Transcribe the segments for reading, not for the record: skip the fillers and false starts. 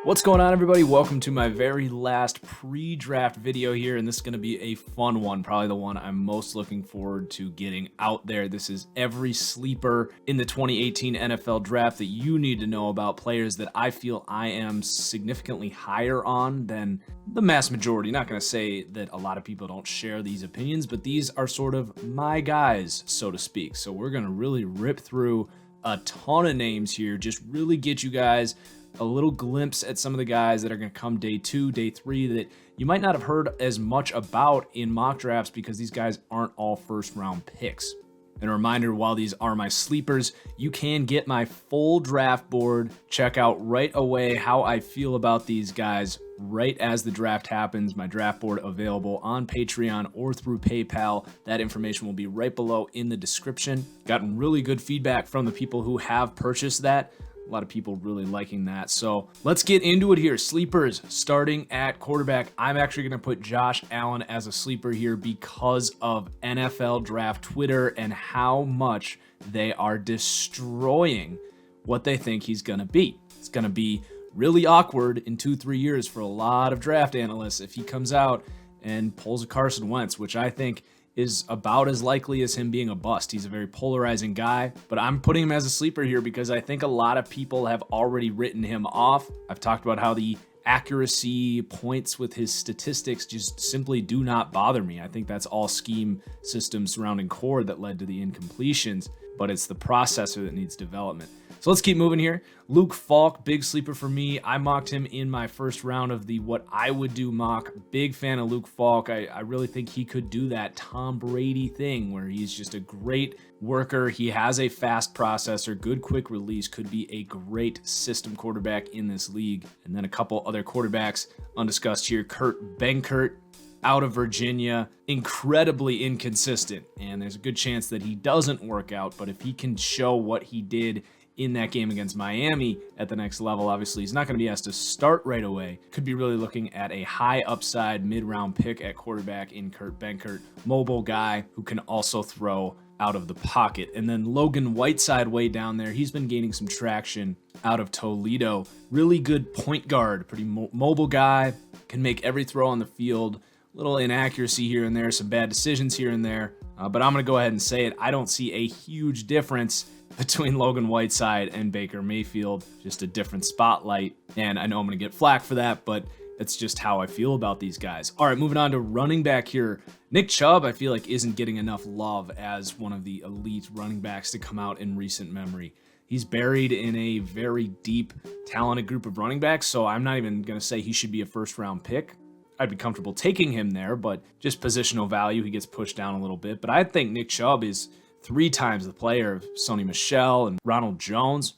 What's going on, everybody? Welcome to my very last pre-draft video here, and this is going to be a fun one, probably the one I'm most looking forward to getting out there. This is every sleeper in the 2018 NFL draft that you need to know about, players that I feel I am significantly higher on than the mass majority. Not going to say that a lot of people don't share these opinions, but these are sort of my guys, so to speak. So we're going to really rip through a ton of names here, just really get you guys a little glimpse at some of the guys that are going to come day 2, day 3 that you might not have heard as much about in mock drafts because these guys aren't all first round picks. And a reminder, while these are my sleepers, you can get my full draft board. Check out right away how I feel about these guys right as the draft happens. My draft board available on Patreon or through PayPal. That information will be right below in the description. Gotten really good feedback from the people who have purchased that. A lot of people really liking that. So let's get into it here. Sleepers starting at quarterback. I'm actually going to put Josh Allen as a sleeper here because of NFL Draft Twitter and how much they are destroying what they think he's going to be. It's going to be really awkward in 2-3 years for a lot of draft analysts if he comes out and pulls a Carson Wentz, which I think is about as likely as him being a bust. He's a very polarizing guy, but I'm putting him as a sleeper here because I think a lot of people have already written him off. I've talked about how the accuracy points with his statistics just simply do not bother me. I think that's all scheme system surrounding core that led to the incompletions, but it's the processor that needs development. So let's keep moving here. Luke Falk, big sleeper for me. I mocked him in my first round of the what I would do mock. Big fan of Luke Falk. I really think he could do that Tom Brady thing where he's just a great worker. He has a fast processor, good quick release, could be a great system quarterback in this league. And then a couple other quarterbacks undiscussed here. Kurt Benkert, out of Virginia, incredibly inconsistent. And there's a good chance that he doesn't work out, but if he can show what he did in that game against Miami at the next level, obviously he's not going to be asked to start right away. Could be really looking at a high upside mid-round pick at quarterback in Kurt Benkert. Mobile guy who can also throw out of the pocket. And then Logan Whiteside way down there. He's been gaining some traction out of Toledo. Really good point guard, pretty mobile guy, can make every throw on the field. Little inaccuracy here and there, some bad decisions here and there. But I'm going to go ahead and say it. I don't see a huge difference between Logan Whiteside and Baker Mayfield. Just a different spotlight. And I know I'm going to get flack for that, but it's just how I feel about these guys. All right, moving on to running back here. Nick Chubb, I feel like, isn't getting enough love as one of the elite running backs to come out in recent memory. He's buried in a very deep, talented group of running backs, so I'm not even going to say he should be a first-round pick. I'd be comfortable taking him there, but just positional value, he gets pushed down a little bit. But I think Nick Chubb is 3 times the player of Sony Michel and Ronald Jones,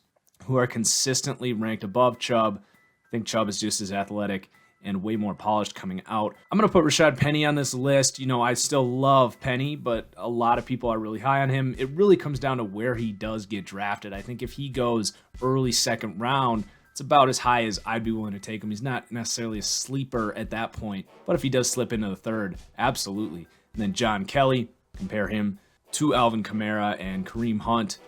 who are consistently ranked above Chubb. I think Chubb is just as athletic and way more polished coming out. I'm going to put Rashad Penny on this list. You know, I still love Penny, but a lot of people are really high on him. It really comes down to where he does get drafted. I think if he goes early second round, it's about as high as I'd be willing to take him. He's not necessarily a sleeper at that point, but if he does slip into the third, absolutely. And then John Kelly, compare him to Alvin Kamara and Kareem Hunt.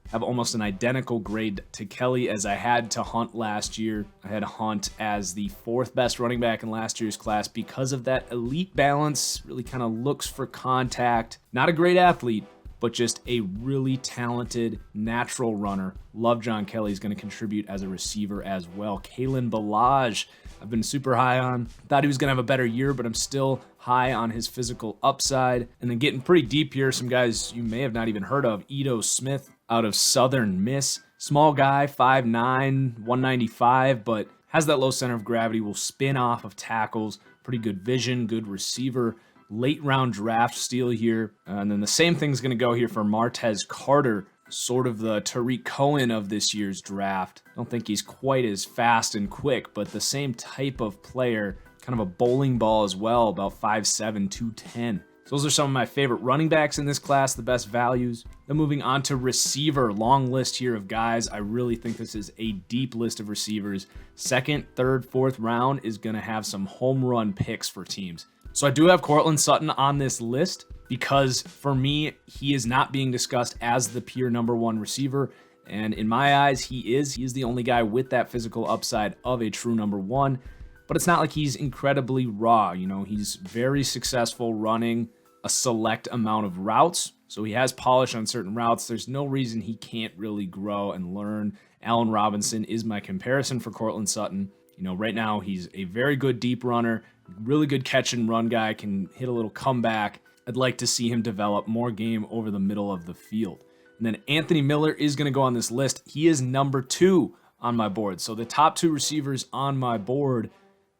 Have almost an identical grade to Kelly as I had to Hunt last year. I had Hunt as the 4th best running back in last year's class because of that elite balance, really kind of looks for contact. Not a great athlete, but just a really talented natural runner. Love John Kelly. He's going to contribute as a receiver as well. Kalen Ballage, I've been super high on. Thought he was going to have a better year, but I'm still high on his physical upside. And then getting pretty deep here, some guys you may have not even heard of. Ito Smith out of Southern Miss. Small guy, 5'9", 195, but has that low center of gravity, will spin off of tackles. Pretty good vision, good receiver. Late round draft steal here. And then the same thing's going to go here for Martez Carter, sort of the Tariq Cohen of this year's draft. I don't think he's quite as fast and quick, but the same type of player, kind of a bowling ball as well, about 5'7", 210. So those are some of my favorite running backs in this class, the best values. Then moving on to receiver, long list here of guys. I really think this is a deep list of receivers. Second, third, fourth round is going to have some home run picks for teams. So I do have Courtland Sutton on this list. because for me, he is not being discussed as the pure number one receiver. And in my eyes, he is. He is the only guy with that physical upside of a true number one. But it's not like he's incredibly raw. You know, he's very successful running a select amount of routes. So he has polish on certain routes. There's no reason he can't really grow and learn. Allen Robinson is my comparison for Courtland Sutton. You know, right now he's a very good deep runner, really good catch and run guy, can hit a little comeback. I'd like to see him develop more game over the middle of the field. And then Anthony Miller is going to go on this list. He is number 2 on my board. So the top 2 receivers on my board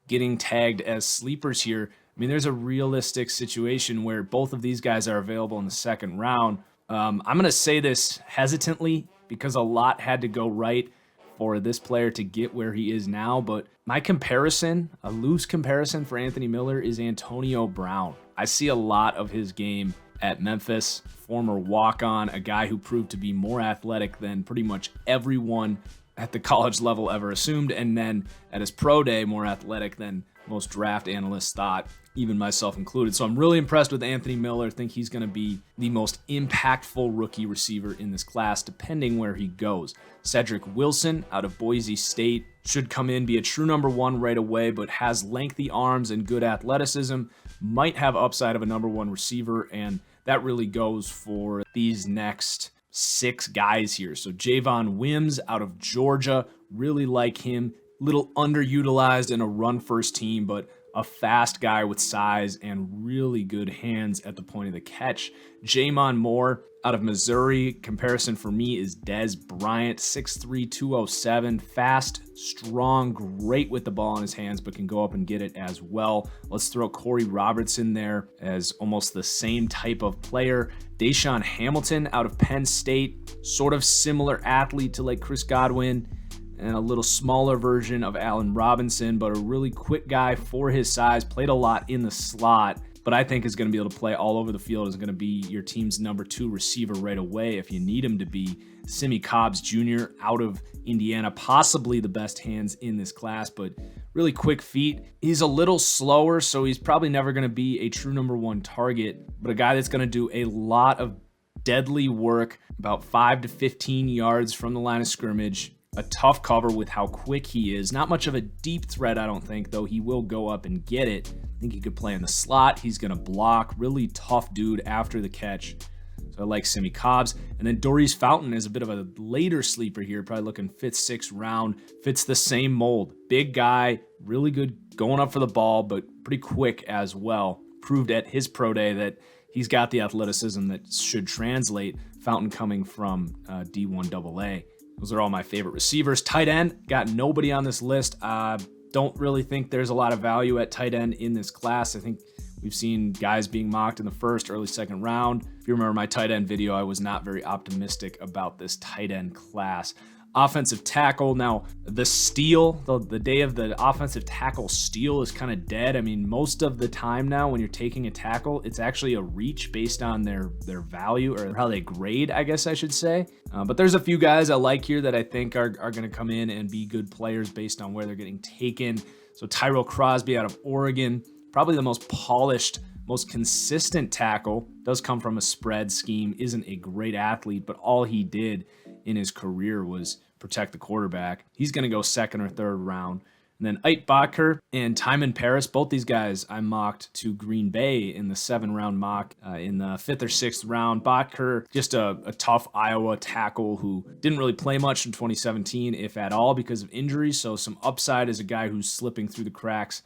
getting tagged as sleepers here. I mean, there's a realistic situation where both of these guys are available in the second round. I'm going to say this hesitantly because a lot had to go right for this player to get where he is now. But my comparison, a loose comparison for Anthony Miller, is Antonio Brown. I see a lot of his game at Memphis, former walk-on, a guy who proved to be more athletic than pretty much everyone at the college level ever assumed, and then at his pro day, more athletic than most draft analysts thought, even myself included. So I'm really impressed with Anthony Miller. Think he's going to be the most impactful rookie receiver in this class, depending where he goes. Cedric Wilson out of Boise State should come in, be a true number one right away, but has lengthy arms and good athleticism, might have upside of a number one receiver, and that really goes for these next 6 guys here. So Javon Wims out of Georgia, really like him. Little underutilized in a run-first team, but a fast guy with size and really good hands at the point of the catch. Jamon Moore out of Missouri. Comparison for me is Dez Bryant, 6'3", 207. Fast, strong, great with the ball in his hands, but can go up and get it as well. Let's throw Corey Robertson there as almost the same type of player. Deshaun Hamilton out of Penn State, sort of similar athlete to like Chris Godwin, and a little smaller version of Allen Robinson, but a really quick guy for his size, played a lot in the slot, but I think is going to be able to play all over the field, is going to be your team's number 2 receiver right away if you need him to be. Simi Cobbs Jr. out of Indiana, possibly the best hands in this class, but really quick feet. He's a little slower, so he's probably never going to be a true number 1 target, but a guy that's going to do a lot of deadly work, about 5 to 15 yards from the line of scrimmage. A tough cover with how quick he is. Not much of a deep threat, I don't think, though he will go up and get it. I think he could play in the slot. He's going to block. Really tough dude after the catch. So I like Simi Cobbs. And then Doris Fountain is a bit of a later sleeper here, probably looking 5th, 6th round. Fits the same mold. Big guy, really good going up for the ball, but pretty quick as well. Proved at his pro day that he's got the athleticism that should translate. Fountain coming from D1 AA. Those are all my favorite receivers. Tight end, got nobody on this list. Don't really think there's a lot of value at tight end in this class. I think we've seen guys being mocked in the 1st, early 2nd round. If you remember my tight end video, I was not very optimistic about this tight end class. Offensive tackle, now the steal, the day of the offensive tackle steal is kind of dead. I mean, most of the time now when you're taking a tackle, it's actually a reach based on their value or how they grade, I guess I should say. But there's a few guys I like here that I think are going to come in and be good players based on where they're getting taken. So Tyrell Crosby out of Oregon, probably the most polished, most consistent tackle, does come from a spread scheme, isn't a great athlete, but all he did in his career was protect the quarterback. He's going to go 2nd or 3rd round. And then Ike Bottker and Timon Paris, both these guys I mocked to Green Bay in the 7th-round mock in the 5th or 6th round. Bottker, just a tough Iowa tackle who didn't really play much in 2017, if at all, because of injuries. So some upside as a guy who's slipping through the cracks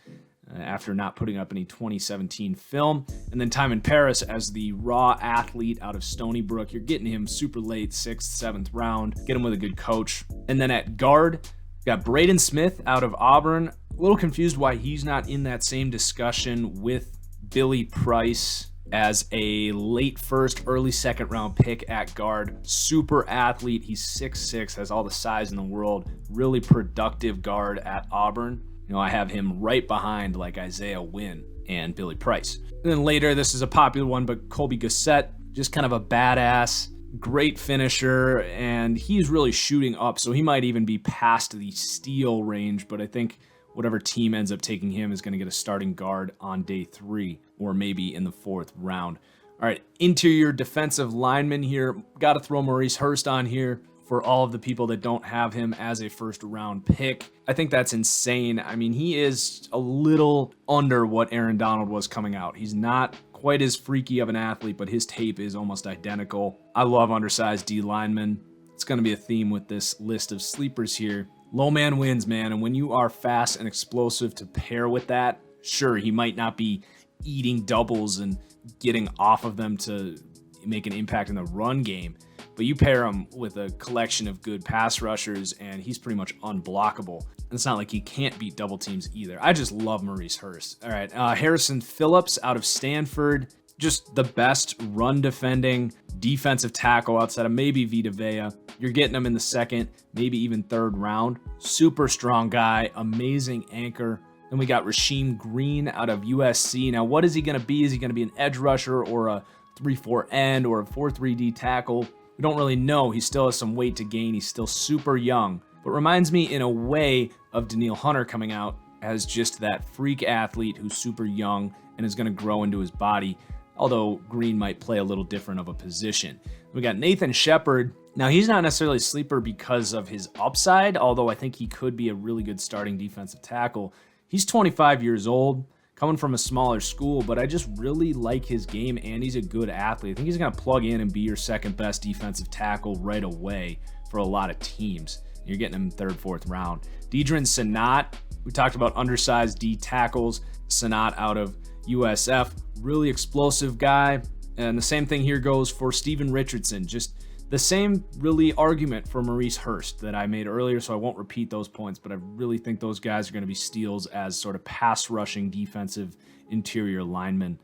after not putting up any 2017 film. And then Timon Paris as the raw athlete out of Stony Brook. You're getting him super late, 6th, 7th round. Get him with a good coach. And then at guard, got Braden Smith out of Auburn. A little confused why he's not in that same discussion with Billy Price as a late 1st, early 2nd round pick at guard. Super athlete. He's 6'6", has all the size in the world. Really productive guard at Auburn. You know, I have him right behind like Isaiah Wynn and Billy Price. And then later, this is a popular one, but Colby Gossett, just kind of a badass, great finisher, and he's really shooting up, so he might even be past the steal range, but I think whatever team ends up taking him is going to get a starting guard on day 3 or maybe in the 4th round. All right, interior defensive lineman here. Got to throw Maurice Hurst on here for all of the people that don't have him as a first-round pick. I think that's insane. I mean, he is a little under what Aaron Donald was coming out. He's not quite as freaky of an athlete, but his tape is almost identical. I love undersized D linemen. It's going to be a theme with this list of sleepers here. Low man wins, man, and when you are fast and explosive to pair with that, sure, he might not be eating doubles and getting off of them to make an impact in the run game, but you pair him with a collection of good pass rushers and he's pretty much unblockable. And it's not like he can't beat double teams either. I just love Maurice Hurst. All right, Harrison Phillips out of Stanford, just the best run defending defensive tackle outside of maybe Vita Vea. You're getting him in the second, maybe even third round. Super strong guy, amazing anchor. Then we got Rasheem Green out of USC. Now, what is he going to be? Is he going to be an edge rusher or a 3-4 end or a 4-3 tackle? We don't really know. He still has some weight to gain. He's still super young, but reminds me in a way of Danielle Hunter coming out as just that freak athlete who's super young and is going to grow into his body, although Green might play a little different of a position. We got Nathan Shepard. Now, he's not necessarily a sleeper because of his upside, although I think he could be a really good starting defensive tackle. He's 25 years old, coming from a smaller school, but I just really like his game, and he's a good athlete. I think he's going to plug in and be your second best defensive tackle right away for a lot of teams. You're getting him third, fourth round. Deidrin Sanat, we talked about undersized D tackles. Sanat out of USF, really explosive guy. And the same thing here goes for Steven Richardson. Just the same really argument for Maurice Hurst that I made earlier, so I won't repeat those points, but I really think those guys are going to be steals as sort of pass rushing defensive interior linemen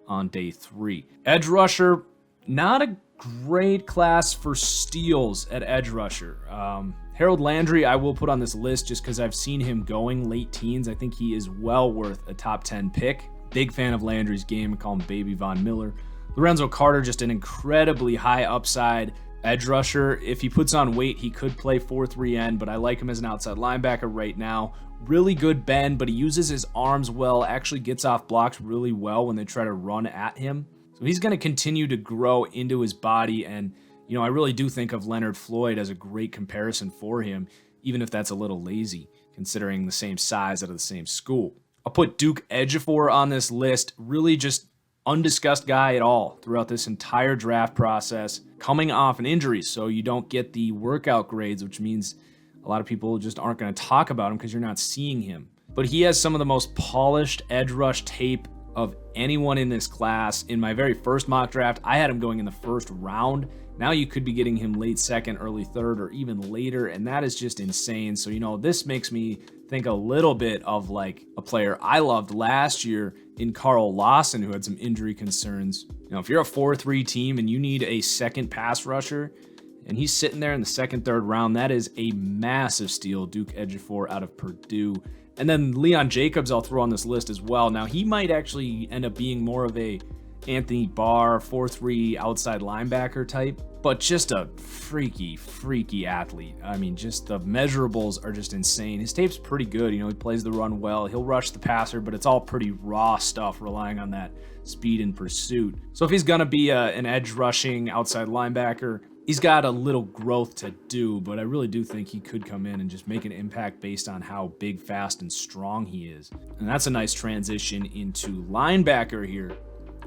on day 3. Edge rusher, not a great class for steals at edge rusher. Harold Landry, I will put on this list just because I've seen him going late teens. I think he is well worth a top 10 pick. Big fan of Landry's game. I call him Baby Von Miller. Lorenzo Carter, just an incredibly high upside edge rusher. If he puts on weight, he could play 4-3 end, but I like him as an outside linebacker right now. Really good bend, but he uses his arms well, actually gets off blocks really well when they try to run at him. So he's going to continue to grow into his body, and I really do think of Leonard Floyd as a great comparison for him, even if that's a little lazy, considering the same size out of the same school. I'll put Duke Ejiofor on this list, really just undiscussed guy at all throughout this entire draft process, coming off an injury, so you don't get the workout grades, which means a lot of people just aren't going to talk about him because you're not seeing him. But he has some of the most polished edge rush tape of anyone in this class. In my very first mock draft, I had him going in the first round. Now you could be getting him late second, early third, or even later, and that is just insane. So, this makes me think a little bit of like a player I loved last year in Carl Lawson, who had some injury concerns. If you're a 4-3 team and you need a second pass rusher, and he's sitting there in the second, third round, that is a massive steal. Duke Ejiofor out of Purdue. And then Leon Jacobs I'll throw on this list as well. Now, he might actually end up being more of a Anthony Barr 4-3 outside linebacker type, but just a freaky athlete. I mean, just the measurables are just insane. His tape's pretty good. He plays the run well. He'll rush the passer, but it's all pretty raw stuff, relying on that speed and pursuit. So if he's going to be an edge rushing outside linebacker, he's got a little growth to do, but I really do think he could come in and just make an impact based on how big, fast, and strong he is. And that's a nice transition into linebacker here.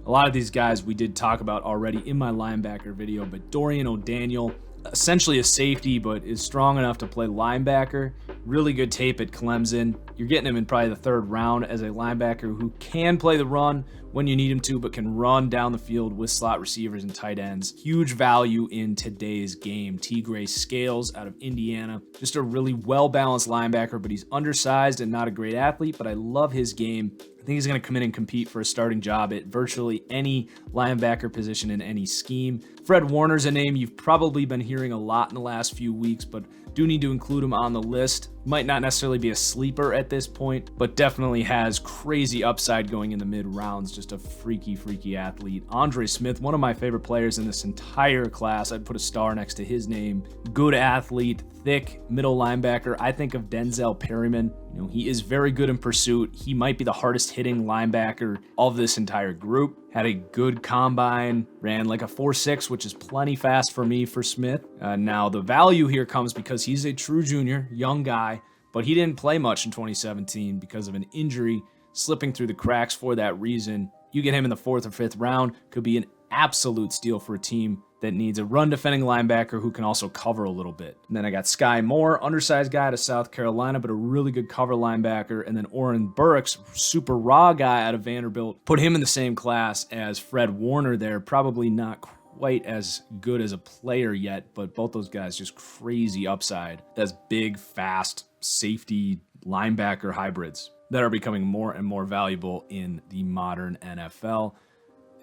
A lot of these guys we did talk about already in my linebacker video, but Dorian O'Daniel, essentially a safety, but is strong enough to play linebacker. Really good tape at Clemson. You're getting him in probably the third round as a linebacker who can play the run when you need him to, but can run down the field with slot receivers and tight ends. Huge value in today's game. T. Gray Scales out of Indiana. Just a really well-balanced linebacker, but he's undersized and not a great athlete, but I love his game. I think he's going to come in and compete for a starting job at virtually any linebacker position in any scheme. Fred Warner's a name you've probably been hearing a lot in the last few weeks, but do need to include him on the list. Might not necessarily be a sleeper at this point, but definitely has crazy upside going in the mid-rounds. Just just a freaky athlete. Andre Smith, one of my favorite players in this entire class. I'd put a star next to his name. Good athlete, thick middle linebacker. I think of Denzel Perryman. You know, he is very good in pursuit. He might be the hardest hitting linebacker of this entire group. Had a good combine, ran like a 4.6, which is plenty fast for me for Smith. Now the value here comes because he's a true junior, young guy, but he didn't play much in 2017 because of an injury, slipping through the cracks for that reason. You get him in the 4th or 5th round, could be an absolute steal for a team that needs a run defending linebacker who can also cover a little bit. And then I got Sky Moore, undersized guy out of South Carolina, but a really good cover linebacker. And then Oren Burks, super raw guy out of Vanderbilt. Put him in the same class as Fred Warner there. Probably not quite as good as a player yet, but both those guys just crazy upside. That's big, fast, safety linebacker hybrids that are becoming more and more valuable in the modern NFL,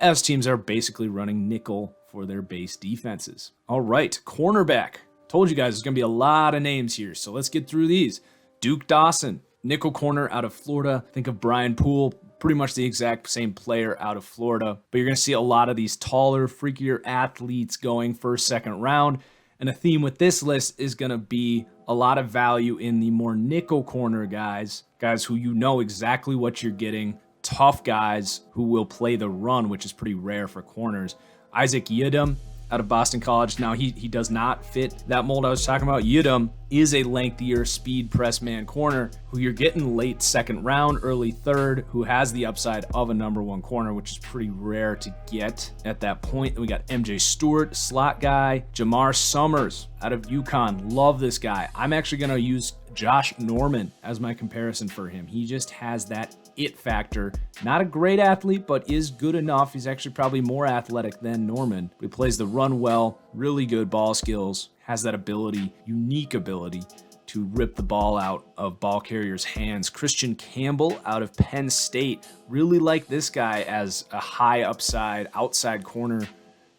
as teams are basically running nickel for their base defenses. All right, cornerback. Told you guys there's going to be a lot of names here, so let's get through these. Duke Dawson, nickel corner out of Florida. Think of Brian Poole, pretty much the exact same player out of Florida, but you're going to see a lot of these taller, freakier athletes going first, second round. And a theme with this list is going to be a lot of value in the more nickel corner guys who you know exactly what you're getting, tough guys who will play the run, which is pretty rare for corners. Isaac Yiadom out of Boston College. Now, he does not fit that mold I was talking about. Yiadom is a lengthier speed press man corner who you're getting late second round, early third, who has the upside of a number one corner, which is pretty rare to get at that point. And we got MJ Stewart, slot guy. Jamar Summers out of UConn. Love this guy. I'm actually going to use Josh Norman as my comparison for him. He just has that it factor. Not a great athlete, but is good enough. He's actually probably more athletic than Norman. He plays the run well, really good ball skills, has that ability, unique ability to rip the ball out of ball carriers' hands. Christian Campbell out of Penn State. Really like this guy as a high upside outside corner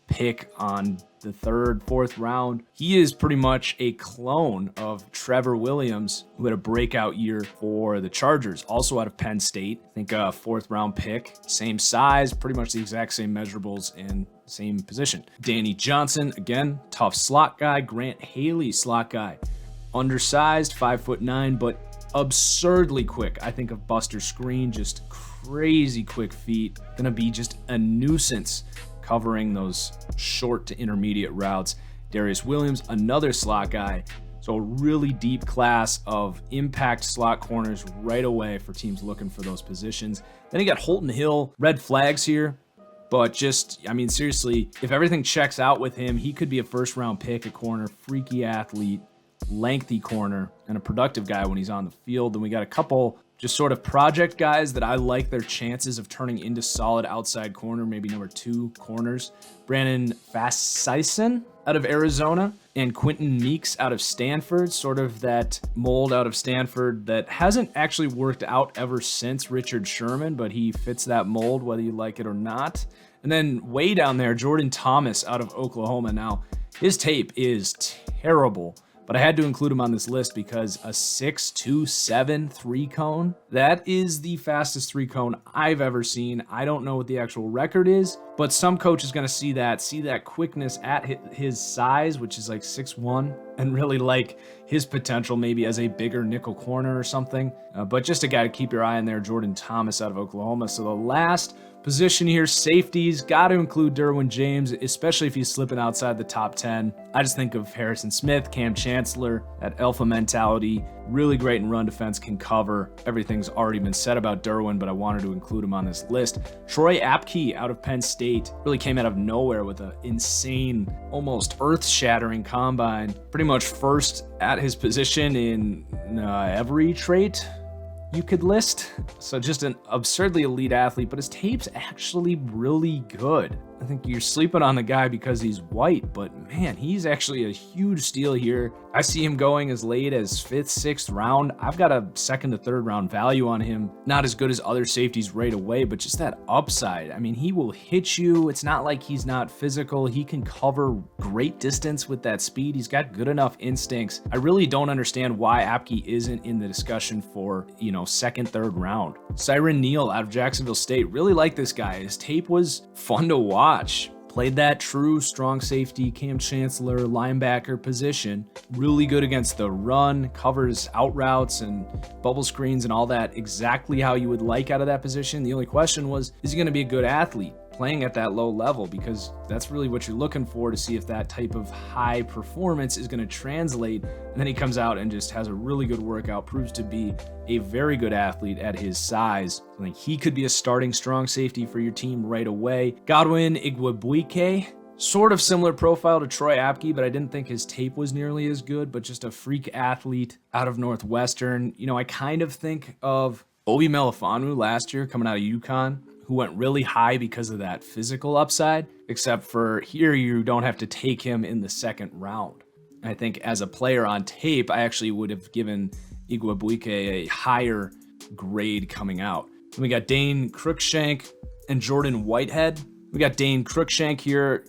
pick on the 3rd, 4th round. He is pretty much a clone of Trevor Williams, who had a breakout year for the Chargers, also out of Penn State. I think a 4th round pick, same size, pretty much the exact same measurables and same position. Danny Johnson, again, tough slot guy. Grant Haley, slot guy. Undersized, 5'9", but absurdly quick. I think of Buster Screen, just crazy quick feet. Gonna be just a nuisance covering those short to intermediate routes. Darius Williams, another slot guy. So a really deep class of impact slot corners right away for teams looking for those positions. Then you got Holton Hill, red flags here. But just, I mean, seriously, if everything checks out with him, he could be a 1st round pick at corner, freaky athlete, lengthy corner, and a productive guy when he's on the field. Then we got a couple just sort of project guys that I like their chances of turning into solid outside corner, maybe number 2 corners. Brandon Facyson out of Arizona and Quentin Meeks out of Stanford, sort of that mold out of Stanford that hasn't actually worked out ever since Richard Sherman, but he fits that mold whether you like it or not. And then way down there, Jordan Thomas out of Oklahoma. Now, his tape is terrible, but I had to include him on this list because a 6.27 3-cone, that is the fastest 3-cone I've ever seen. I don't know what the actual record is, but some coach is going to see that quickness at his size, which is like 6'1", and really like his potential maybe as a bigger nickel corner or something. But just a guy to keep your eye on there, Jordan Thomas out of Oklahoma. So the last position here, safeties, got to include Derwin James, especially if he's slipping outside the top 10. I just think of Harrison Smith, Cam Chancellor, that alpha mentality, really great in run defense, can cover. Everything's already been said about Derwin, but I wanted to include him on this list. Troy Apke out of Penn State really came out of nowhere with an insane, almost earth-shattering combine. Pretty much first at his position in every trait you could list. So just an absurdly elite athlete, but his tape's actually really good. I think you're sleeping on the guy because he's white, but man, he's actually a huge steal here. I see him going as late as 5th, 6th round. I've got a 2nd to 3rd round value on him. Not as good as other safeties right away, but just that upside. I mean, he will hit you. It's not like he's not physical. He can cover great distance with that speed. He's got good enough instincts. I really don't understand why Apke isn't in the discussion for, 2nd, 3rd round. Siren Neal out of Jacksonville State. Really like this guy. His tape was fun to watch. Played that true strong safety, Cam Chancellor, linebacker position. Really good against the run, covers out routes and bubble screens and all that exactly how you would like out of that position. The only question was, is he going to be a good athlete playing at that low level? Because that's really what you're looking for to see if that type of high performance is going to translate. And then he comes out and just has a really good workout, proves to be a very good athlete at his size. I think he could be a starting strong safety for your team right away. Godwin Igwebuike, sort of similar profile to Troy Apke, but I didn't think his tape was nearly as good, but just a freak athlete out of Northwestern. I kind of think of Obi Melifonwu last year coming out of UConn, who went really high because of that physical upside, except for here you don't have to take him in the 2nd round. I think as a player on tape, I actually would have given Igwebuike a higher grade coming out. Then we got Dane Cruikshank and Jordan Whitehead. We got Dane Cruikshank here.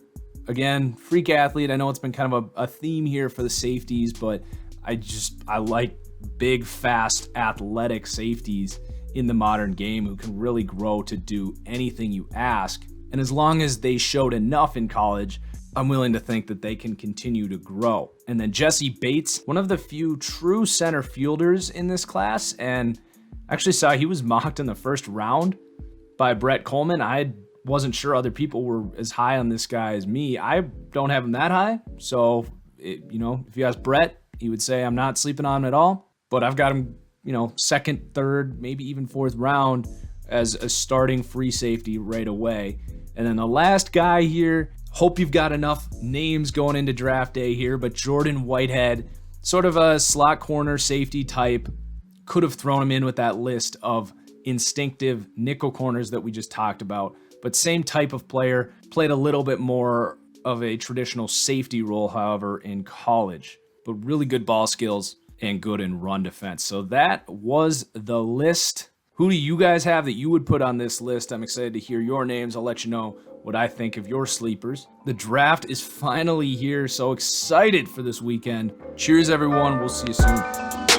Again, freak athlete. I know it's been kind of a theme here for the safeties, but I like big, fast, athletic safeties in the modern game who can really grow to do anything you ask. And as long as they showed enough in college, I'm willing to think that they can continue to grow. And then Jesse Bates, one of the few true center fielders in this class, and actually saw he was mocked in the 1st round by Brett Coleman. I wasn't sure other people were as high on this guy as me. I don't have him that high. So, if you ask Brett, he would say I'm not sleeping on him at all. But I've got him, 2nd, 3rd, maybe even 4th round as a starting free safety right away. And then the last guy here, hope you've got enough names going into draft day here, but Jordan Whitehead, sort of a slot corner safety type, could have thrown him in with that list of instinctive nickel corners that we just talked about, but same type of player, played a little bit more of a traditional safety role, however, in college, but really good ball skills and good in run defense. So that was the list. Who do you guys have that you would put on this list? I'm excited to hear your names. I'll let you know what I think of your sleepers. The draft is finally here, so excited for this weekend. Cheers, everyone. We'll see you soon.